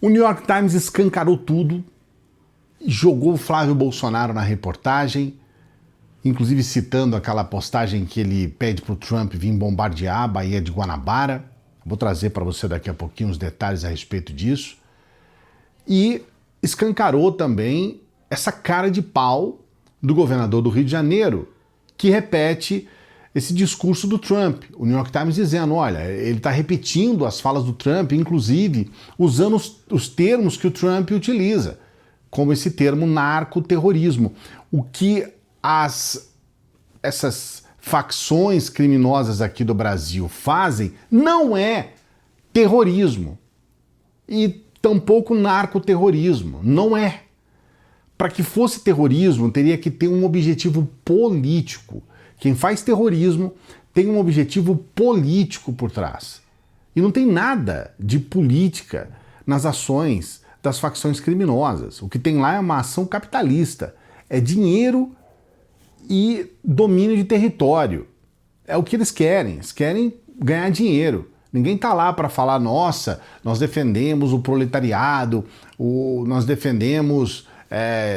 O New York Times escancarou tudo, jogou o Flávio Bolsonaro na reportagem, inclusive citando aquela postagem que ele pede para o Trump vir bombardear a Baía de Guanabara. Vou trazer para você daqui a pouquinho os detalhes a respeito disso. E escancarou também essa cara de pau do governador do Rio de Janeiro, que repete esse discurso do Trump. O New York Times dizendo, olha, ele está repetindo as falas do Trump, inclusive usando os termos que o Trump utiliza, como esse termo narcoterrorismo. O que essas facções criminosas aqui do Brasil fazem não é terrorismo e tampouco narcoterrorismo, não é. Para que fosse terrorismo, teria que ter um objetivo político. Quem faz terrorismo tem um objetivo político por trás. E não tem nada de política nas ações das facções criminosas. O que tem lá é uma ação capitalista. É dinheiro e domínio de território. É o que eles querem ganhar dinheiro. Ninguém está lá para falar, nossa, nós defendemos o proletariado, nós defendemos,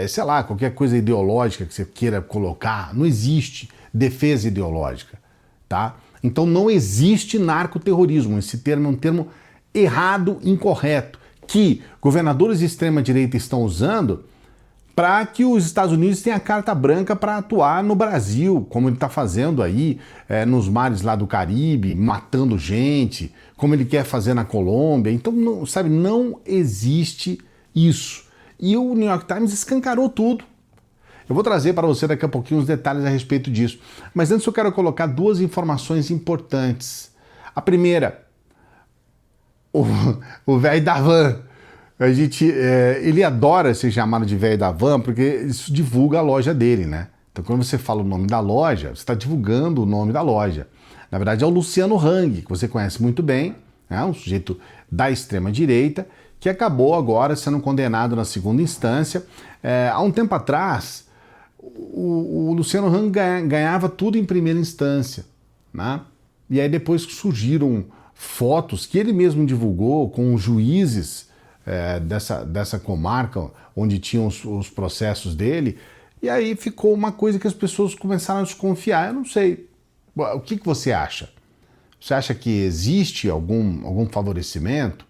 sei lá, qualquer coisa ideológica que você queira colocar. Não existe defesa ideológica, tá? Então não existe narcoterrorismo. Esse termo é um termo errado, incorreto, que governadores de extrema-direita estão usando para que os Estados Unidos tenham a carta branca para atuar no Brasil, como ele está fazendo aí nos mares lá do Caribe, matando gente, como ele quer fazer na Colômbia. Então, não existe isso. E o New York Times escancarou tudo. Eu vou trazer para você daqui a pouquinho os detalhes a respeito disso. Mas antes eu quero colocar duas informações importantes. A primeira, o velho da van. Ele adora ser chamado de velho da van porque isso divulga a loja dele, né? Então quando você fala o nome da loja, você está divulgando o nome da loja. Na verdade é o Luciano Hang, que você conhece muito bem, né? Um sujeito da extrema-direita, que acabou agora sendo condenado na segunda instância. Há um tempo atrás, o Luciano Hang ganhava tudo em primeira instância, né? E aí depois surgiram fotos que ele mesmo divulgou com os juízes dessa comarca onde tinham os processos dele, e aí ficou uma coisa que as pessoas começaram a desconfiar. Eu não sei, o que você acha? Você acha que existe algum favorecimento?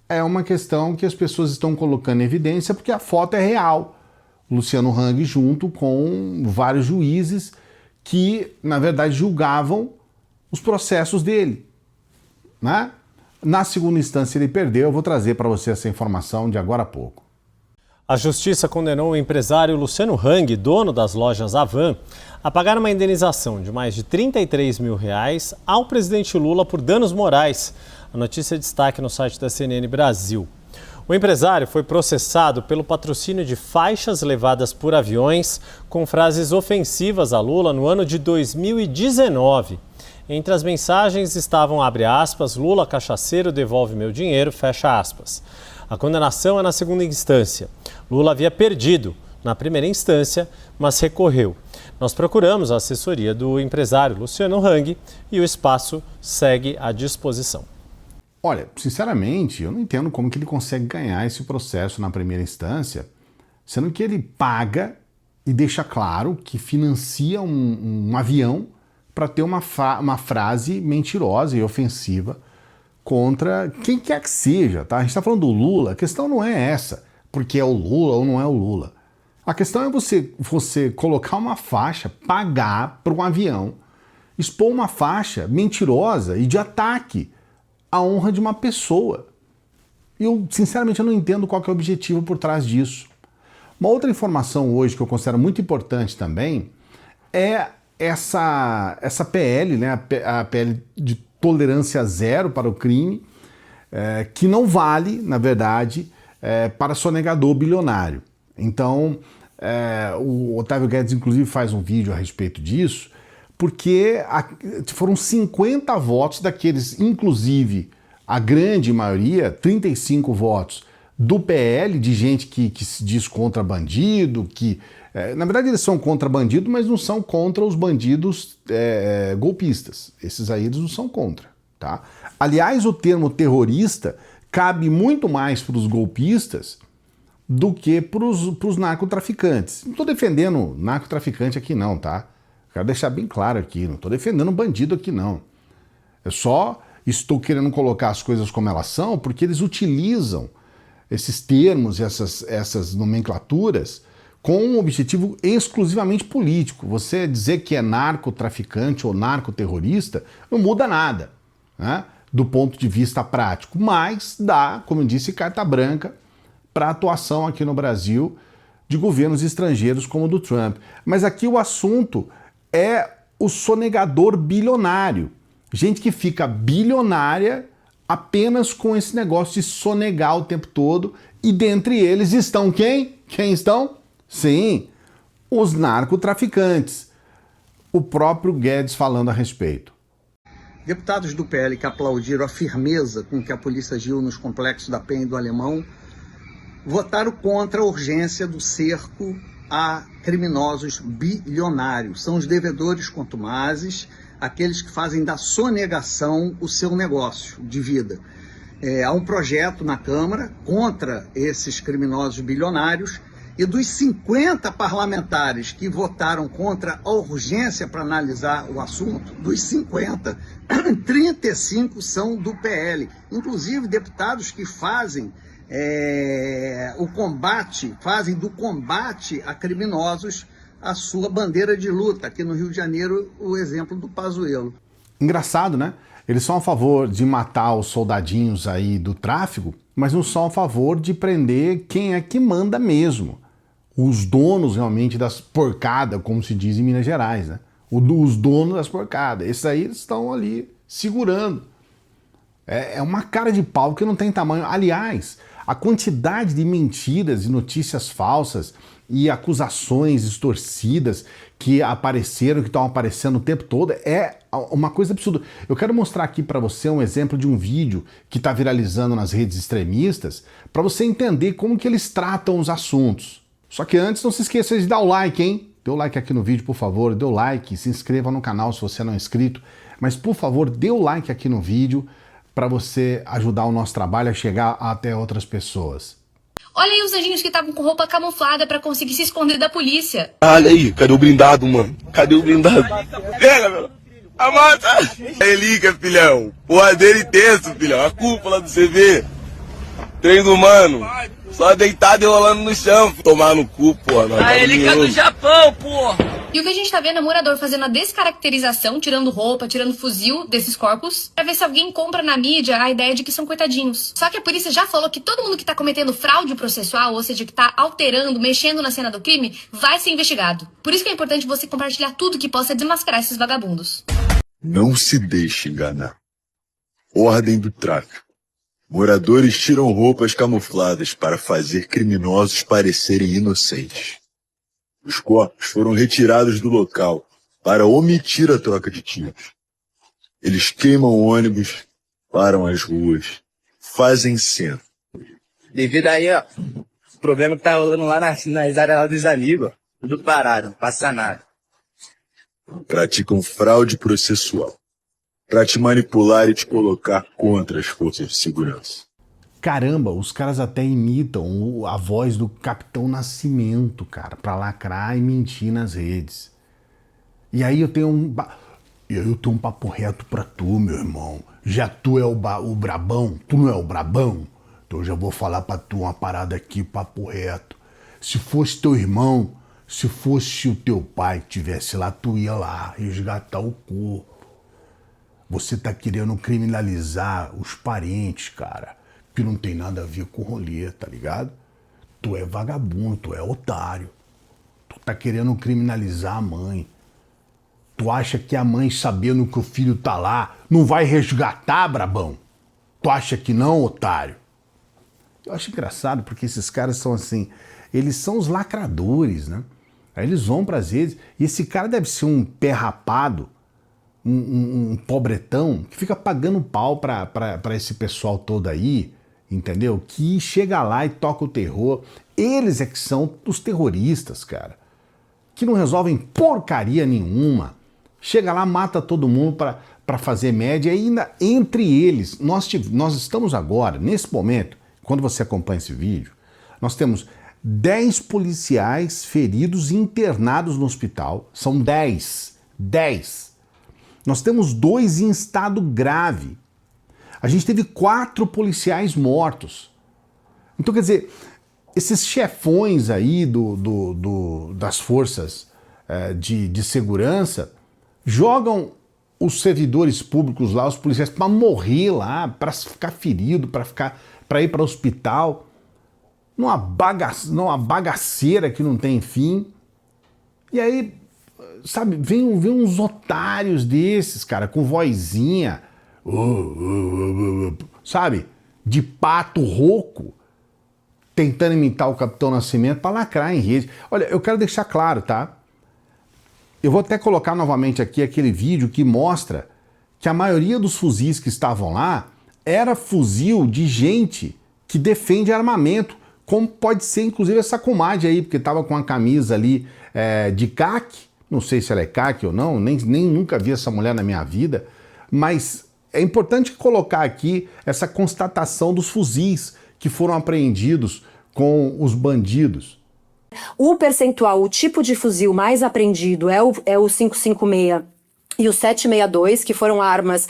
É uma questão que as pessoas estão colocando em evidência porque a foto é real. Luciano Hang junto com vários juízes que, na verdade, julgavam os processos dele, né? Na segunda instância ele perdeu. Eu vou trazer para você essa informação de agora a pouco. A Justiça condenou o empresário Luciano Hang, dono das lojas Havan, a pagar uma indenização de mais de R$33 mil ao presidente Lula por danos morais. A notícia é destaque no site da CNN Brasil. O empresário foi processado pelo patrocínio de faixas levadas por aviões com frases ofensivas a Lula no ano de 2019. Entre as mensagens estavam, abre aspas, Lula cachaceiro devolve meu dinheiro, fecha aspas. A condenação é na segunda instância. Lula havia perdido na primeira instância, mas recorreu. Nós procuramos a assessoria do empresário Luciano Hang e o espaço segue à disposição. Olha, sinceramente, eu não entendo como que ele consegue ganhar esse processo na primeira instância, sendo que ele paga e deixa claro que financia um avião para ter uma frase mentirosa e ofensiva contra quem quer que seja, tá? A gente está falando do Lula, a questão não é essa, porque é o Lula ou não é o Lula. A questão é você colocar uma faixa, pagar para um avião, expor uma faixa mentirosa e de ataque à honra de uma pessoa. Eu, sinceramente, eu não entendo qual que é o objetivo por trás disso. Uma outra informação hoje que eu considero muito importante também é essa PL, né, a PL de tolerância zero para o crime, que não vale, na verdade, para sonegador bilionário. Então, o Otávio Guedes, inclusive, faz um vídeo a respeito disso, porque foram 50 votos daqueles, inclusive, a grande maioria, 35 votos, do PL, de gente que se diz contra bandido, que na verdade eles são contra bandido, mas não são contra os bandidos golpistas. Esses aí eles não são contra, tá? Aliás, o termo terrorista cabe muito mais para os golpistas do que para os narcotraficantes. Não estou defendendo narcotraficante aqui não, tá? Quero deixar bem claro aqui, não estou defendendo bandido aqui não. Eu só estou querendo colocar as coisas como elas são porque eles utilizam esses termos, essas nomenclaturas com um objetivo exclusivamente político. Você dizer que é narcotraficante ou narcoterrorista não muda nada, né, do ponto de vista prático, mas dá, como eu disse, carta branca para a atuação aqui no Brasil de governos estrangeiros como o do Trump. Mas aqui o assunto é o sonegador bilionário. Gente que fica bilionária apenas com esse negócio de sonegar o tempo todo. E dentre eles estão quem? Quem estão? Sim, os narcotraficantes. O próprio Guedes falando a respeito. Deputados do PL que aplaudiram a firmeza com que a polícia agiu nos complexos da Penha e do Alemão votaram contra a urgência do cerco a criminosos bilionários. São os devedores contumazes, aqueles que fazem da sonegação o seu negócio de vida. Há um projeto na Câmara contra esses criminosos bilionários e dos 50 parlamentares que votaram contra a urgência para analisar o assunto, dos 50, 35 são do PL, inclusive deputados que fazem fazem do combate a criminosos a sua bandeira de luta. Aqui no Rio de Janeiro, o exemplo do Pazuello. Engraçado, né? Eles são a favor de matar os soldadinhos aí do tráfico, mas não são a favor de prender quem é que manda mesmo. Os donos realmente das porcadas, como se diz em Minas Gerais, né? Os donos das porcadas. Esses aí estão ali segurando. É uma cara de pau que não tem tamanho. Aliás, a quantidade de mentiras e notícias falsas e acusações distorcidas que apareceram, que estão aparecendo o tempo todo, é uma coisa absurda. Eu quero mostrar aqui para você um exemplo de um vídeo que está viralizando nas redes extremistas, para você entender como que eles tratam os assuntos. Só que antes, não se esqueça de dar o like, hein? Dê o like aqui no vídeo, por favor, dê o like, se inscreva no canal se você não é inscrito, mas por favor, dê o like aqui no vídeo para você ajudar o nosso trabalho a chegar até outras pessoas. Olha aí os anjinhos que estavam com roupa camuflada pra conseguir se esconder da polícia. Olha aí, cadê o blindado, mano? Cadê o blindado? Pega, meu. A mata! Relíquia, filhão. Porradeiro intenso, filhão. A cúpula do CV. Trem do mano. Só deitado e rolando no chão. Tomar no cu, porra. A relíquia do Japão, porra. E o que a gente tá vendo é morador fazendo a descaracterização, tirando roupa, tirando fuzil desses corpos, pra ver se alguém compra na mídia a ideia de que são coitadinhos. Só que a polícia já falou que todo mundo que tá cometendo fraude processual, ou seja, que tá alterando, mexendo na cena do crime, vai ser investigado. Por isso que é importante você compartilhar tudo que possa desmascarar esses vagabundos. Não se deixe enganar. Ordem do tráfico. Moradores tiram roupas camufladas para fazer criminosos parecerem inocentes. Os corpos foram retirados do local para omitir a troca de tiros. Eles queimam ônibus, param as ruas, fazem cena. Devido aí, ó, o problema que tá rolando lá nas áreas lá dos amigos, ó, tudo parado, não passa nada. Praticam fraude processual para te manipular e te colocar contra as forças de segurança. Caramba, os caras até imitam a voz do Capitão Nascimento, cara, pra lacrar e mentir nas redes. E aí eu tenho um papo reto pra tu, meu irmão. Já tu é o brabão, tu não é o brabão? Então eu já vou falar pra tu uma parada aqui, papo reto. Se fosse teu irmão, se fosse o teu pai que tivesse lá, tu ia lá resgatar o corpo. Você tá querendo criminalizar os parentes, cara, que não tem nada a ver com rolê, tá ligado? Tu é vagabundo, tu é otário. Tu tá querendo criminalizar a mãe. Tu acha que a mãe, sabendo que o filho tá lá, não vai resgatar, brabão? Tu acha que não, otário? Eu acho engraçado porque esses caras são assim, eles são os lacradores, né? Aí eles vão pras redes, e esse cara deve ser um pé rapado, um pobretão, que fica pagando pau pra esse pessoal todo aí, entendeu? Que chega lá e toca o terror. Eles é que são os terroristas, cara. Que não resolvem porcaria nenhuma. Chega lá, mata todo mundo para fazer média, e ainda entre eles, nós estamos agora, nesse momento, quando você acompanha esse vídeo, nós temos 10 policiais feridos e internados no hospital. São 10. 10. Nós temos 2 em estado grave. A gente teve 4 policiais mortos. Então, quer dizer, esses chefões aí das forças de segurança jogam os servidores públicos lá, os policiais, para morrer lá, para ficar ferido, para ir para o hospital, numa bagaceira que não tem fim. E aí, sabe, vem uns otários desses, cara, com vozinha, sabe, de pato rouco, tentando imitar o Capitão Nascimento para lacrar em rede. Olha, eu quero deixar claro, tá? Eu vou até colocar novamente aqui aquele vídeo que mostra que a maioria dos fuzis que estavam lá era fuzil de gente que defende armamento, como pode ser inclusive essa comadre aí, porque estava com a camisa ali de caque, não sei se ela é caque ou não, nem nunca vi essa mulher na minha vida, mas é importante colocar aqui essa constatação dos fuzis que foram apreendidos com os bandidos. O percentual, o tipo de fuzil mais apreendido é o 5.56 e o 7.62, que foram armas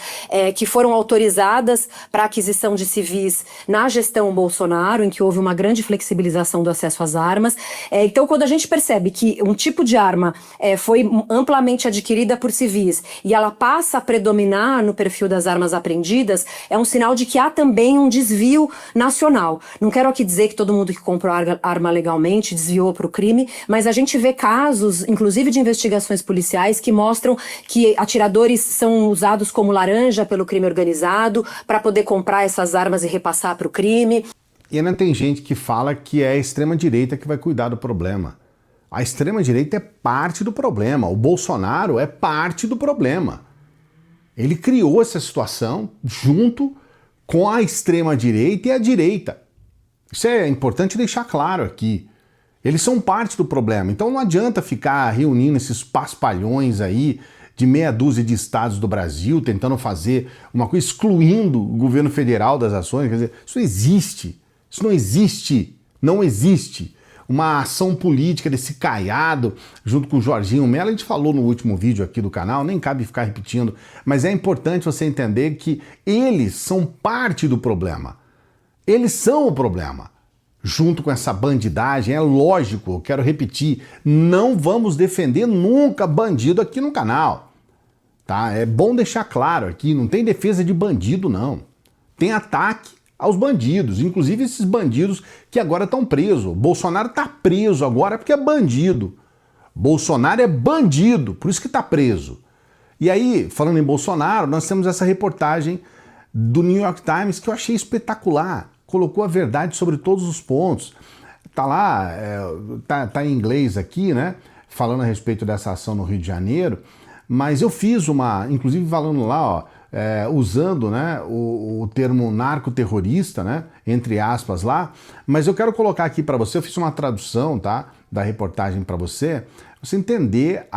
que foram autorizadas para aquisição de civis na gestão Bolsonaro, em que houve uma grande flexibilização do acesso às armas. Então, quando a gente percebe que um tipo de arma foi amplamente adquirida por civis e ela passa a predominar no perfil das armas apreendidas, é um sinal de que há também um desvio nacional. Não quero aqui dizer que todo mundo que comprou arma legalmente desviou para o crime, mas a gente vê casos, inclusive de investigações policiais, que mostram que atiradores são usados como laranja pelo crime organizado para poder comprar essas armas e repassar para o crime. E ainda tem gente que fala que é a extrema-direita que vai cuidar do problema. A extrema-direita é parte do problema. O Bolsonaro é parte do problema. Ele criou essa situação junto com a extrema-direita e a direita. Isso é importante deixar claro aqui. Eles são parte do problema. Então não adianta ficar reunindo esses paspalhões aí de meia dúzia de estados do Brasil, tentando fazer uma coisa, excluindo o governo federal das ações. Quer dizer, isso existe. Isso não existe. Não existe. Uma ação política desse caiado, junto com o Jorginho Mello, a gente falou no último vídeo aqui do canal, nem cabe ficar repetindo, mas é importante você entender que eles são parte do problema. Eles são o problema. Junto com essa bandidagem, é lógico, eu quero repetir, não vamos defender nunca bandido aqui no canal. Tá? É bom deixar claro aqui, não tem defesa de bandido, não. Tem ataque aos bandidos, inclusive esses bandidos que agora estão presos. Bolsonaro está preso agora porque é bandido. Bolsonaro é bandido, por isso que está preso. E aí, falando em Bolsonaro, nós temos essa reportagem do New York Times que eu achei espetacular. Colocou a verdade sobre todos os pontos. Tá lá, tá em inglês aqui, né? Falando a respeito dessa ação no Rio de Janeiro. Mas eu fiz inclusive falando lá, ó, usando, né, o termo narcoterrorista, né, entre aspas lá, mas eu quero colocar aqui para você, eu fiz uma tradução, tá, da reportagem para você entender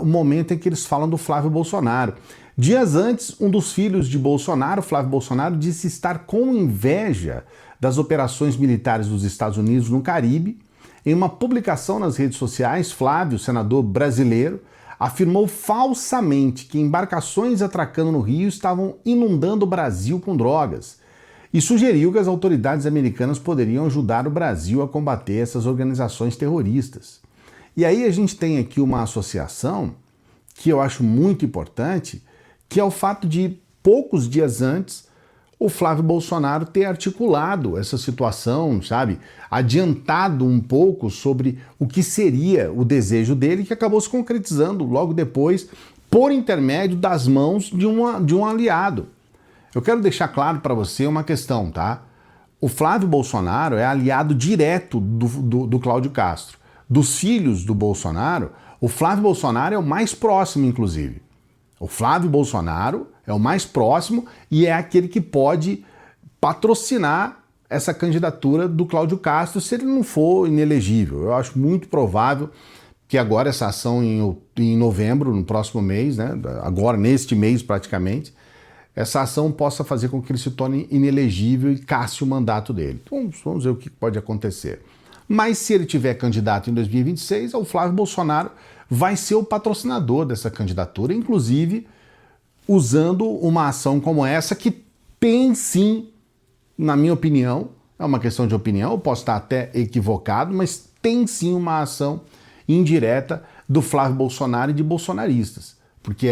o momento em que eles falam do Flávio Bolsonaro. Dias antes, um dos filhos de Bolsonaro, Flávio Bolsonaro, disse estar com inveja das operações militares dos Estados Unidos no Caribe. Em uma publicação nas redes sociais, Flávio, senador brasileiro, afirmou falsamente que embarcações atracando no Rio estavam inundando o Brasil com drogas e sugeriu que as autoridades americanas poderiam ajudar o Brasil a combater essas organizações terroristas. E aí a gente tem aqui uma associação que eu acho muito importante, que é o fato de, poucos dias antes, o Flávio Bolsonaro ter articulado essa situação, sabe? Adiantado um pouco sobre o que seria o desejo dele, que acabou se concretizando logo depois, por intermédio das mãos de um aliado. Eu quero deixar claro para você uma questão, tá? O Flávio Bolsonaro é aliado direto do Cláudio Castro. Dos filhos do Bolsonaro, o Flávio Bolsonaro é o mais próximo, inclusive. O Flávio Bolsonaro é o mais próximo e é aquele que pode patrocinar essa candidatura do Cláudio Castro se ele não for inelegível. Eu acho muito provável que agora essa ação em novembro, no próximo mês, né, agora neste mês praticamente, essa ação possa fazer com que ele se torne inelegível e casse o mandato dele. Então, vamos ver o que pode acontecer. Mas se ele tiver candidato em 2026, o Flávio Bolsonaro vai ser o patrocinador dessa candidatura, inclusive usando uma ação como essa que tem sim, na minha opinião, é uma questão de opinião, eu posso estar até equivocado, mas tem sim uma ação indireta do Flávio Bolsonaro e de bolsonaristas. Porque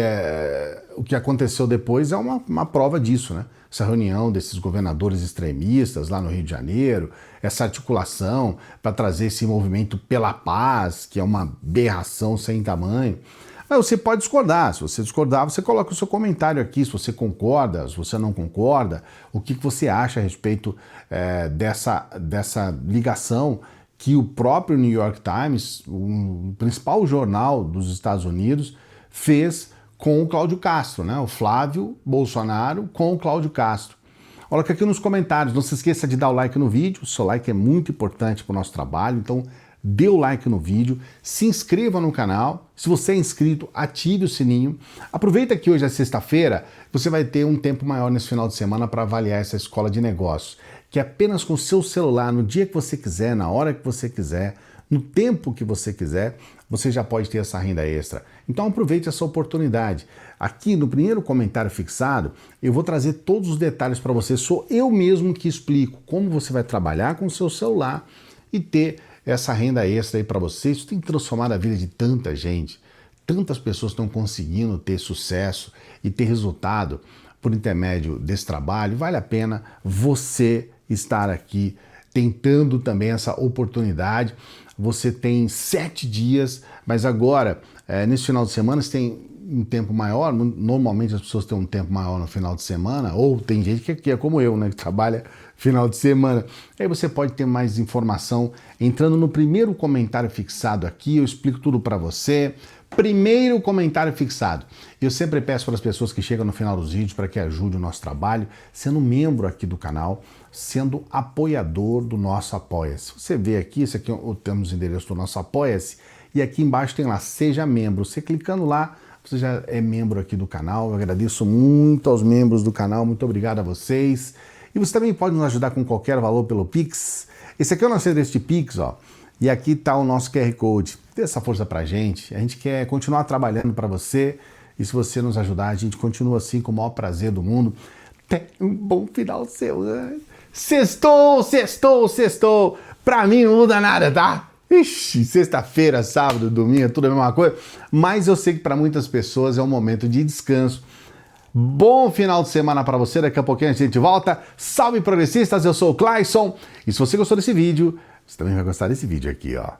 o que aconteceu depois é uma prova disso, né? Essa reunião desses governadores extremistas lá no Rio de Janeiro, essa articulação para trazer esse movimento pela paz, que é uma aberração sem tamanho. Mas você pode discordar, se você discordar, você coloca o seu comentário aqui, se você concorda, se você não concorda, o que você acha a respeito dessa ligação que o próprio New York Times, o principal jornal dos Estados Unidos, fez com o Cláudio Castro, né? O Flávio Bolsonaro com o Cláudio Castro. Coloca aqui nos comentários, não se esqueça de dar o like no vídeo, o seu like é muito importante para o nosso trabalho, então dê o like no vídeo, se inscreva no canal, se você é inscrito, ative o sininho. Aproveita que hoje é sexta-feira, você vai ter um tempo maior nesse final de semana para avaliar essa escola de negócios, que é apenas com o seu celular, no dia que você quiser, na hora que você quiser, no tempo que você quiser, você já pode ter essa renda extra. Então aproveite essa oportunidade. Aqui no primeiro comentário fixado, eu vou trazer todos os detalhes para você. Sou eu mesmo que explico como você vai trabalhar com o seu celular e ter essa renda extra aí para você. Isso tem transformado a vida de tanta gente. Tantas pessoas estão conseguindo ter sucesso e ter resultado por intermédio desse trabalho. Vale a pena você estar aqui tentando também essa oportunidade. Você tem 7 dias, mas agora, nesse final de semana, você tem um tempo maior. Normalmente as pessoas têm um tempo maior no final de semana, ou tem gente que é como eu, né, que trabalha final de semana. Aí você pode ter mais informação entrando no primeiro comentário fixado aqui, eu explico tudo para você. Primeiro comentário fixado. Eu sempre peço para as pessoas que chegam no final dos vídeos para que ajude o nosso trabalho, sendo membro aqui do canal, sendo apoiador do nosso Apoia-se. Você vê aqui, esse aqui temos o endereço do nosso Apoia-se, e aqui embaixo tem lá, seja membro. Você clicando lá, você já é membro aqui do canal. Eu agradeço muito aos membros do canal, muito obrigado a vocês. E você também pode nos ajudar com qualquer valor pelo Pix. Esse aqui é o nosso endereço de Pix, ó. E aqui está o nosso QR Code. Dê essa força pra gente. A gente quer continuar trabalhando para você. E se você nos ajudar, a gente continua assim com o maior prazer do mundo. Tem um bom final seu, né? Sextou, sextou, sextou. Pra mim não muda nada, tá? Ixi, sexta-feira, sábado, domingo, é tudo a mesma coisa. Mas eu sei que para muitas pessoas é um momento de descanso. Bom final de semana para você. Daqui a pouquinho a gente volta. Salve progressistas, eu sou o Clayson. E se você gostou desse vídeo, você também vai gostar desse vídeo aqui, ó.